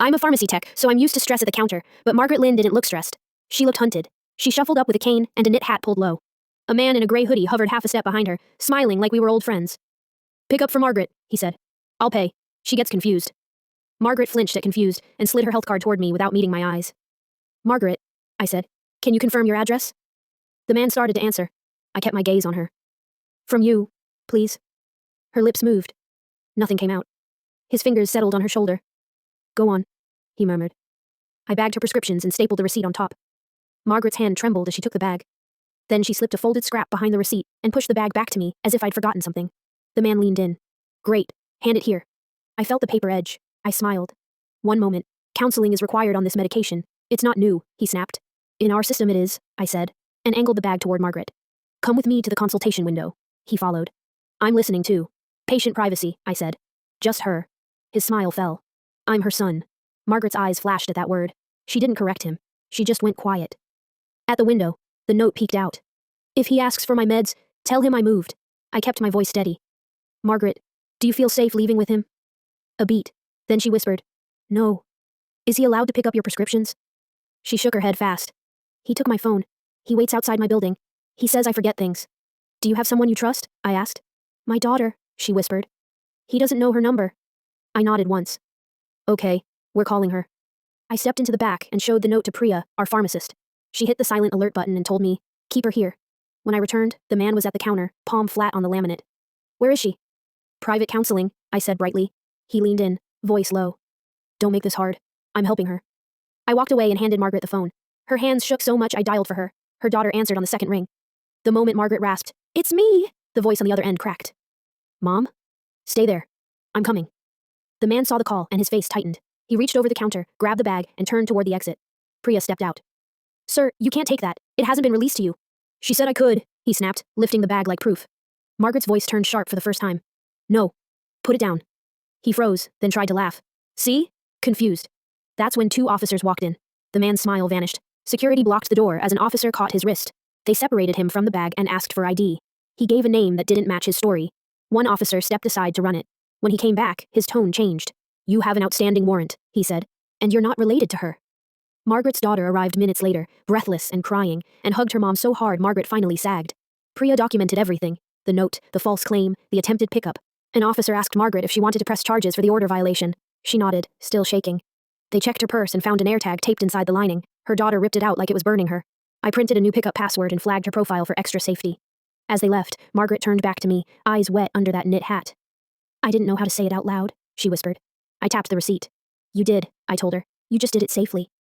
I'm a pharmacy tech, so I'm used to stress at the counter, but Margaret Lin didn't look stressed. She looked hunted. She shuffled up with a cane and a knit hat pulled low. A man in a gray hoodie hovered half a step behind her, smiling like we were old friends. "Pick up for Margaret," he said. "I'll pay. She gets confused." Margaret flinched at confused and slid her health card toward me without meeting my eyes. "Margaret," I said, "can you confirm your address?" The man started to answer. I kept my gaze on her. "From you, please." Her lips moved. Nothing came out. His fingers settled on her shoulder. "Go on," he murmured. I bagged her prescriptions and stapled the receipt on top. Margaret's hand trembled as she took the bag. Then she slipped a folded scrap behind the receipt and pushed the bag back to me as if I'd forgotten something. The man leaned in. "Great. Hand it here." I felt the paper edge. I smiled. "One moment. Counseling is required on this medication. It's not new," he snapped. "In our system it is," I said, and angled the bag toward Margaret. "Come with me to the consultation window." He followed. "I'm listening too. Patient privacy," I said. "Just her." His smile fell. "I'm her son." Margaret's eyes flashed at that word. She didn't correct him. She just went quiet. At the window, the note peeked out. "If he asks for my meds, tell him I moved." I kept my voice steady. "Margaret, do you feel safe leaving with him?" A beat. Then she whispered, "No." "Is he allowed to pick up your prescriptions?" She shook her head fast. "He took my phone. He waits outside my building. He says I forget things." "Do you have someone you trust?" I asked. "My daughter," she whispered. "He doesn't know her number." I nodded once. "Okay, we're calling her." I stepped into the back and showed the note to Priya, our pharmacist. She hit the silent alert button and told me, "Keep her here." When I returned, the man was at the counter, palm flat on the laminate. "Where is she?" "Private counseling," I said brightly. He leaned in, voice low. "Don't make this hard. I'm helping her." I walked away and handed Margaret the phone. Her hands shook so much I dialed for her. Her daughter answered on the second ring. The moment Margaret rasped, "It's me!" the voice on the other end cracked. "Mom? Stay there. I'm coming." The man saw the call and his face tightened. He reached over the counter, grabbed the bag, and turned toward the exit. Priya stepped out. "Sir, you can't take that. It hasn't been released to you." "She said I could," he snapped, lifting the bag like proof. Margaret's voice turned sharp for the first time. "No. Put it down." He froze, then tried to laugh. "See?" Confused. That's when two officers walked in. The man's smile vanished. Security blocked the door as an officer caught his wrist. They separated him from the bag and asked for ID. He gave a name that didn't match his story. One officer stepped aside to run it. When he came back, his tone changed. "You have an outstanding warrant," he said, "and you're not related to her." Margaret's daughter arrived minutes later, breathless and crying, and hugged her mom so hard Margaret finally sagged. Priya documented everything. The note, the false claim, the attempted pickup. An officer asked Margaret if she wanted to press charges for the order violation. She nodded, still shaking. They checked her purse and found an AirTag taped inside the lining. Her daughter ripped it out like it was burning her. I printed a new pickup password and flagged her profile for extra safety. As they left, Margaret turned back to me, eyes wet under that knit hat. "I didn't know how to say it out loud," she whispered. I tapped the receipt. "You did," I told her. "You just did it safely."